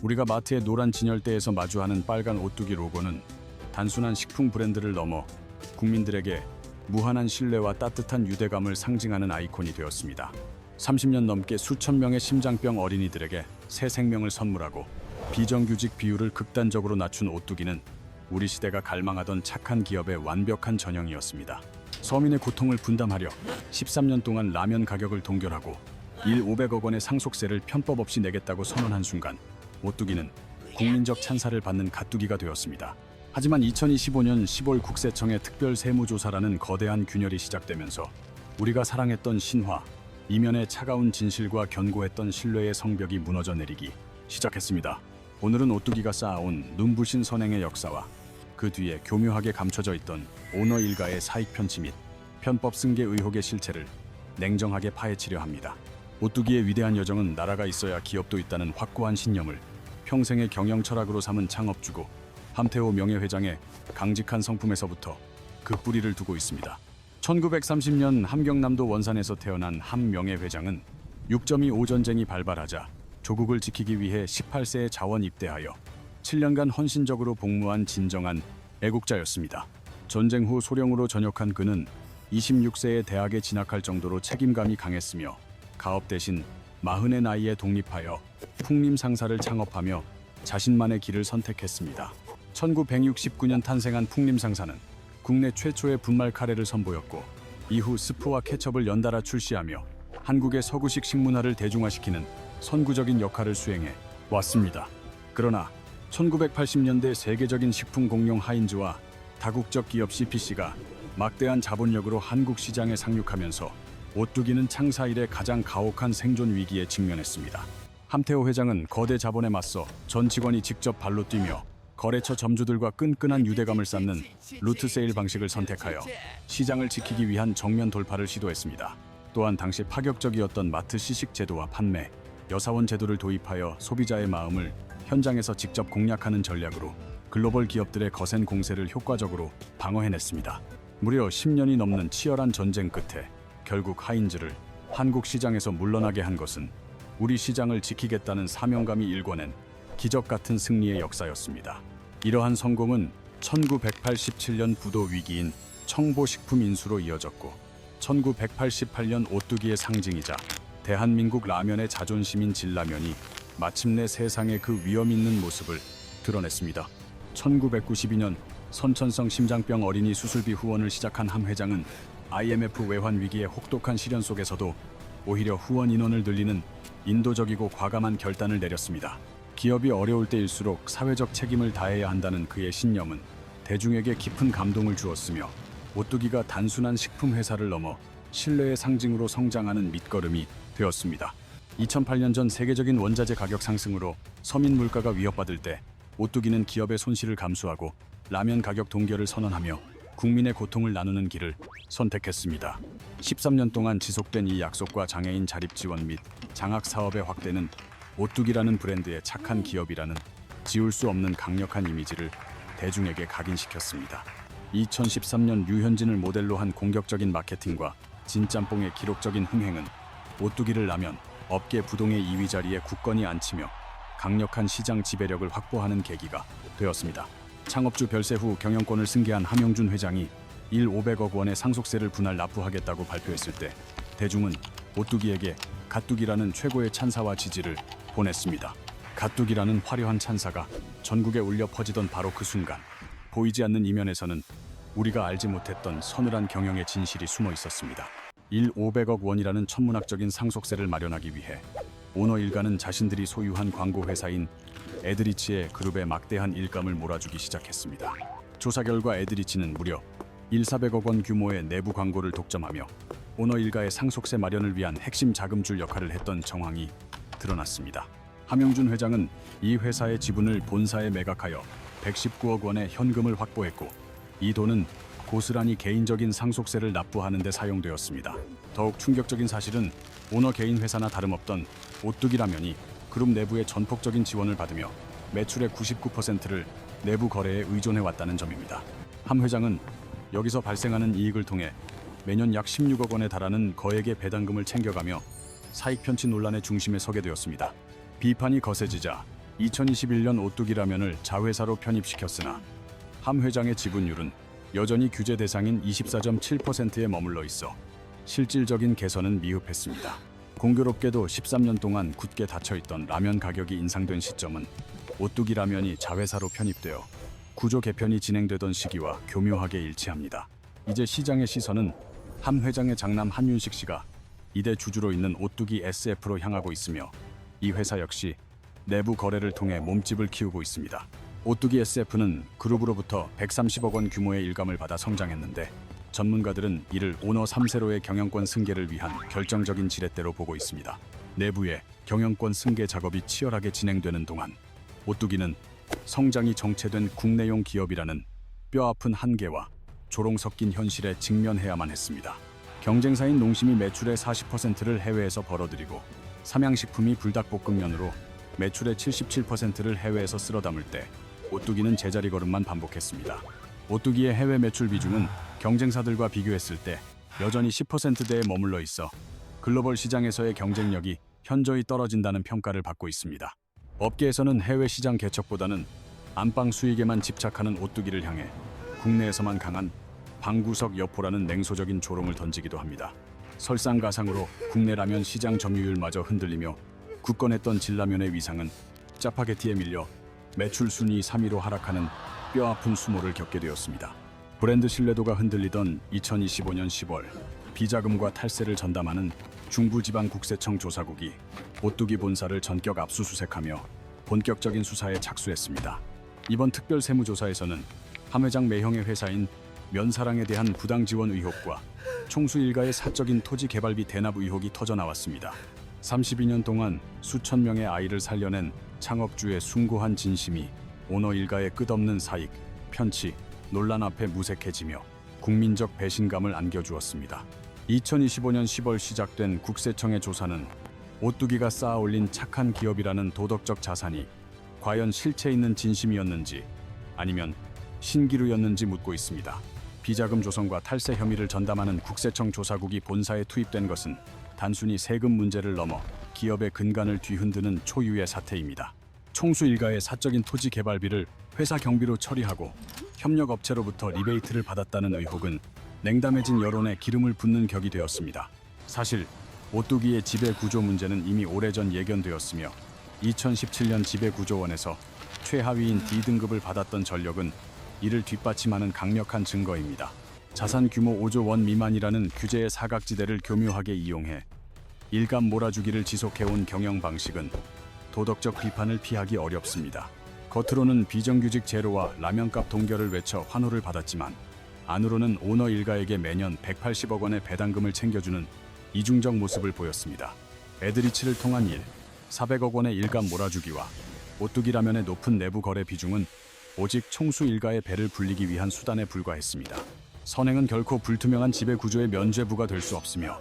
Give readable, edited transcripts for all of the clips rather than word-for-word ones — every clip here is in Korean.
우리가 마트의 노란 진열대에서 마주하는 빨간 오뚜기 로고는 단순한 식품 브랜드를 넘어 국민들에게 무한한 신뢰와 따뜻한 유대감을 상징하는 아이콘이 되었습니다. 30년 넘게 수천 명의 심장병 어린이들에게 새 생명을 선물하고 비정규직 비율을 극단적으로 낮춘 오뚜기는 우리 시대가 갈망하던 착한 기업의 완벽한 전형이었습니다. 서민의 고통을 분담하려 13년 동안 라면 가격을 동결하고 일 500억 원의 상속세를 편법 없이 내겠다고 선언한 순간 오뚜기는 국민적 찬사를 받는 가뚜기가 되었습니다. 하지만 2025년 10월 국세청의 특별 세무조사라는 거대한 균열이 시작되면서 우리가 사랑했던 신화, 이면의 차가운 진실과 견고했던 신뢰의 성벽이 무너져 내리기 시작했습니다. 오늘은 오뚜기가 쌓아온 눈부신 선행의 역사와 그 뒤에 교묘하게 감춰져 있던 오너 일가의 사익 편취 및 편법 승계 의혹의 실체를 냉정하게 파헤치려 합니다. 오뚜기의 위대한 여정은 나라가 있어야 기업도 있다는 확고한 신념을 평생의 경영 철학으로 삼은 창업주고 함태호 명예회장의 강직한 성품에서부터 그 뿌리를 두고 있습니다. 1930년 함경남도 원산에서 태어난 함 명예회장은 6.25 전쟁이 발발하자 조국을 지키기 위해 18세에 자원 입대하여 7년간 헌신적으로 복무한 진정한 애국자였습니다. 전쟁 후 소령으로 전역한 그는 26세에 대학에 진학할 정도로 책임감이 강했으며 가업 대신 40의 나이에 독립하여 풍림상사를 창업하며 자신만의 길을 선택했습니다. 1969년 탄생한 풍림상사는 국내 최초의 분말 카레를 선보였고 이후 스프와 케첩을 연달아 출시하며 한국의 서구식 식문화를 대중화시키는 선구적인 역할을 수행해 왔습니다. 그러나 1980년대 세계적인 식품 공룡 하인즈와 다국적 기업 CPC가 막대한 자본력으로 한국 시장에 상륙하면서 오뚜기는 창사 이래 가장 가혹한 생존 위기에 직면했습니다. 함태호 회장은 거대 자본에 맞서 전 직원이 직접 발로 뛰며 거래처 점주들과 끈끈한 유대감을 쌓는 루트 세일 방식을 선택하여 시장을 지키기 위한 정면 돌파를 시도했습니다. 또한 당시 파격적이었던 마트 시식 제도와 판매, 여사원 제도를 도입하여 소비자의 마음을 현장에서 직접 공략하는 전략으로 글로벌 기업들의 거센 공세를 효과적으로 방어해냈습니다. 무려 10년이 넘는 치열한 전쟁 끝에 결국 하인즈를 한국 시장에서 물러나게 한 것은 우리 시장을 지키겠다는 사명감이 일궈낸 기적 같은 승리의 역사였습니다. 이러한 성공은 1987년 부도 위기인 청보식품 인수로 이어졌고 1988년 오뚜기의 상징이자 대한민국 라면의 자존심인 진라면이 마침내 세상에 그 위험 있는 모습을 드러냈습니다. 1992년 선천성 심장병 어린이 수술비 후원을 시작한 함 회장은 IMF 외환 위기의 혹독한 시련 속에서도 오히려 후원 인원을 늘리는 인도적이고 과감한 결단을 내렸습니다. 기업이 어려울 때일수록 사회적 책임을 다해야 한다는 그의 신념은 대중에게 깊은 감동을 주었으며 오뚜기가 단순한 식품 회사를 넘어 신뢰의 상징으로 성장하는 밑거름이 되었습니다. 2008년 전 세계적인 원자재 가격 상승으로 서민 물가가 위협받을 때 오뚜기는 기업의 손실을 감수하고 라면 가격 동결을 선언하며 국민의 고통을 나누는 길을 선택했습니다. 13년 동안 지속된 이 약속과 장애인 자립 지원 및 장학 사업의 확대는 오뚜기라는 브랜드의 착한 기업이라는 지울 수 없는 강력한 이미지를 대중에게 각인시켰습니다. 2013년 류현진을 모델로 한 공격적인 마케팅과 진짬뽕의 기록적인 흥행은 오뚜기를 라면 업계 부동의 2위 자리에 굳건히 앉히며 강력한 시장 지배력을 확보하는 계기가 되었습니다. 창업주 별세 후 경영권을 승계한 함영준 회장이 일 500억 원의 상속세를 분할 납부하겠다고 발표했을 때 대중은 오뚜기에게 가뚜기라는 최고의 찬사와 지지를 보냈습니다. 가뚜기라는 화려한 찬사가 전국에 울려 퍼지던 바로 그 순간 보이지 않는 이면에서는 우리가 알지 못했던 서늘한 경영의 진실이 숨어 있었습니다. 일 500억 원이라는 천문학적인 상속세를 마련하기 위해 오너 일가는 자신들이 소유한 광고 회사인 에드리치의 그룹에 막대한 일감을 몰아주기 시작했습니다. 조사 결과 에드리치는 무려 1,400억 원 규모의 내부 광고를 독점하며 오너 일가의 상속세 마련을 위한 핵심 자금줄 역할을 했던 정황이 드러났습니다. 함영준 회장은 이 회사의 지분을 본사에 매각하여 119억 원의 현금을 확보했고 이 돈은 고스란히 개인적인 상속세를 납부하는 데 사용되었습니다. 더욱 충격적인 사실은 오너 개인 회사나 다름없던 오뚜기 라면이 그룹 내부의 전폭적인 지원을 받으며 매출의 99%를 내부 거래에 의존해왔다는 점입니다. 함 회장은 여기서 발생하는 이익을 통해 매년 약 16억 원에 달하는 거액의 배당금을 챙겨가며 사익 편취 논란의 중심에 서게 되었습니다. 비판이 거세지자 2021년 오뚜기 라면을 자회사로 편입시켰으나 함 회장의 지분율은 여전히 규제 대상인 24.7%에 머물러 있어 실질적인 개선은 미흡했습니다. 공교롭게도 13년 동안 굳게 닫혀있던 라면 가격이 인상된 시점은 오뚜기 라면이 자회사로 편입되어 구조 개편이 진행되던 시기와 교묘하게 일치합니다. 이제 시장의 시선은 함 회장의 장남 한윤식 씨가 이대 주주로 있는 오뚜기 SF로 향하고 있으며 이 회사 역시 내부 거래를 통해 몸집을 키우고 있습니다. 오뚜기 SF는 그룹으로부터 130억 원 규모의 일감을 받아 성장했는데 전문가들은 이를 오너 3세로의 경영권 승계를 위한 결정적인 지렛대로 보고 있습니다. 내부의 경영권 승계 작업이 치열하게 진행되는 동안 오뚜기는 성장이 정체된 국내용 기업이라는 뼈아픈 한계와 조롱 섞인 현실에 직면해야만 했습니다. 경쟁사인 농심이 매출의 40%를 해외에서 벌어들이고 삼양식품이 불닭볶음면으로 매출의 77%를 해외에서 쓸어 담을 때 오뚜기는 제자리 걸음만 반복했습니다. 오뚜기의 해외 매출 비중은 경쟁사들과 비교했을 때 여전히 10%대에 머물러 있어 글로벌 시장에서의 경쟁력이 현저히 떨어진다는 평가를 받고 있습니다. 업계에서는 해외 시장 개척보다는 안방 수익에만 집착하는 오뚜기를 향해 국내에서만 강한 방구석 여포라는 냉소적인 조롱을 던지기도 합니다. 설상가상으로 국내 라면 시장 점유율마저 흔들리며 굳건했던 진라면의 위상은 짜파게티에 밀려 매출 순위 3위로 하락하는 뼈아픈 수모를 겪게 되었습니다. 브랜드 신뢰도가 흔들리던 2025년 10월 비자금과 탈세를 전담하는 중부지방국세청 조사국이 오뚜기 본사를 전격 압수수색하며 본격적인 수사에 착수했습니다. 이번 특별 세무조사에서는 함 회장 매형의 회사인 면사랑에 대한 부당 지원 의혹과 총수 일가의 사적인 토지 개발비 대납 의혹이 터져나왔습니다. 32년 동안 수천 명의 아이를 살려낸 창업주의 숭고한 진심이 오너 일가의 끝없는 사익, 편취, 논란 앞에 무색해지며 국민적 배신감을 안겨주었습니다. 2025년 10월 시작된 국세청의 조사는 오뚜기가 쌓아올린 착한 기업이라는 도덕적 자산이 과연 실체 있는 진심이었는지 아니면 신기루였는지 묻고 있습니다. 비자금 조성과 탈세 혐의를 전담하는 국세청 조사국이 본사에 투입된 것은 단순히 세금 문제를 넘어 기업의 근간을 뒤흔드는 초유의 사태입니다. 총수 일가의 사적인 토지 개발비를 회사 경비로 처리하고 협력업체로부터 리베이트를 받았다는 의혹은 냉담해진 여론에 기름을 붓는 격이 되었습니다. 사실 오뚜기의 지배구조 문제는 이미 오래전 예견되었으며 2017년 지배구조원에서 최하위인 D등급을 받았던 전력은 이를 뒷받침하는 강력한 증거입니다. 자산 규모 5조 원 미만이라는 규제의 사각지대를 교묘하게 이용해 일감 몰아주기를 지속해온 경영 방식은 도덕적 비판을 피하기 어렵습니다. 겉으로는 비정규직 제로와 라면값 동결을 외쳐 환호를 받았지만 안으로는 오너 일가에게 매년 180억 원의 배당금을 챙겨주는 이중적 모습을 보였습니다. 애드리치를 통한 400억 원의 일감 몰아주기와 오뚜기 라면의 높은 내부 거래 비중은 오직 총수 일가의 배를 불리기 위한 수단에 불과했습니다. 선행은 결코 불투명한 지배구조의 면죄부가 될 수 없으며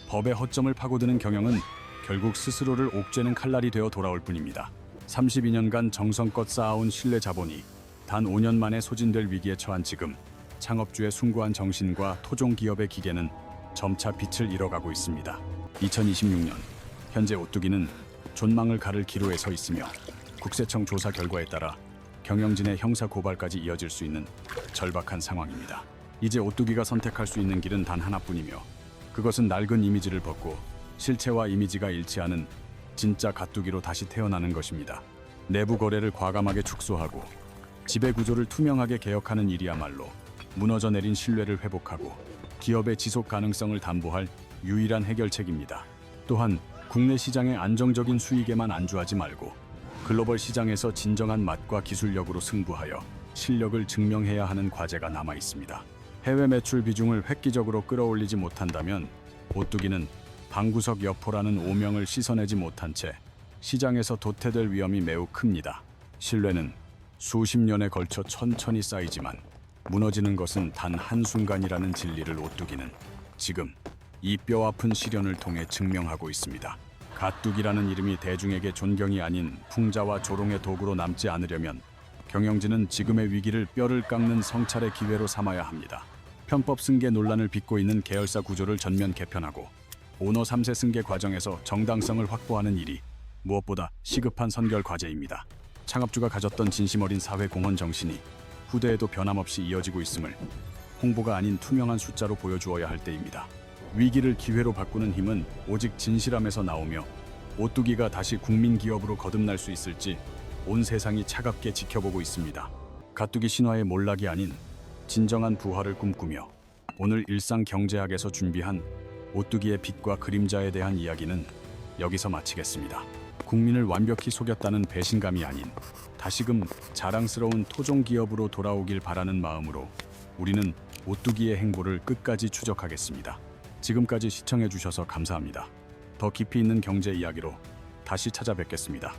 법의 허점을 파고드는 경영은 결국 스스로를 옥죄는 칼날이 되어 돌아올 뿐입니다. 32년간 정성껏 쌓아온 신뢰 자본이 단 5년 만에 소진될 위기에 처한 지금 창업주의 숭고한 정신과 토종 기업의 기계는 점차 빛을 잃어가고 있습니다. 2026년 현재 오뚜기는 존망을 가를 기로에 서 있으며 국세청 조사 결과에 따라 경영진의 형사 고발까지 이어질 수 있는 절박한 상황입니다. 이제 오뚜기가 선택할 수 있는 길은 단 하나뿐이며 그것은 낡은 이미지를 벗고 실체와 이미지가 일치하는 진짜 가뚜기로 다시 태어나는 것입니다. 내부 거래를 과감하게 축소하고 지배구조를 투명하게 개혁하는 일이야말로 무너져 내린 신뢰를 회복하고 기업의 지속 가능성을 담보할 유일한 해결책입니다. 또한 국내 시장의 안정적인 수익에만 안주하지 말고 글로벌 시장에서 진정한 맛과 기술력으로 승부하여 실력을 증명해야 하는 과제가 남아 있습니다. 해외 매출 비중을 획기적으로 끌어올리지 못한다면 오뚜기는 방구석 여포라는 오명을 씻어내지 못한 채 시장에서 도태될 위험이 매우 큽니다. 신뢰는 수십 년에 걸쳐 천천히 쌓이지만 무너지는 것은 단 한순간이라는 진리를 오뚜기는 지금 이 뼈아픈 시련을 통해 증명하고 있습니다. 가뚜기라는 이름이 대중에게 존경이 아닌 풍자와 조롱의 도구로 남지 않으려면 경영진은 지금의 위기를 뼈를 깎는 성찰의 기회로 삼아야 합니다. 편법 승계 논란을 빚고 있는 계열사 구조를 전면 개편하고 오너 3세 승계 과정에서 정당성을 확보하는 일이 무엇보다 시급한 선결 과제입니다. 창업주가 가졌던 진심 어린 사회 공헌 정신이 후대에도 변함없이 이어지고 있음을 홍보가 아닌 투명한 숫자로 보여주어야 할 때입니다. 위기를 기회로 바꾸는 힘은 오직 진실함에서 나오며 오뚜기가 다시 국민 기업으로 거듭날 수 있을지 온 세상이 차갑게 지켜보고 있습니다. 가뚜기 신화의 몰락이 아닌 진정한 부활을 꿈꾸며 오늘 일상경제학에서 준비한 오뚜기의 빛과 그림자에 대한 이야기는 여기서 마치겠습니다. 국민을 완벽히 속였다는 배신감이 아닌 다시금 자랑스러운 토종 기업으로 돌아오길 바라는 마음으로 우리는 오뚜기의 행보를 끝까지 추적하겠습니다. 지금까지 시청해 주셔서 감사합니다. 더 깊이 있는 경제 이야기로 다시 찾아뵙겠습니다.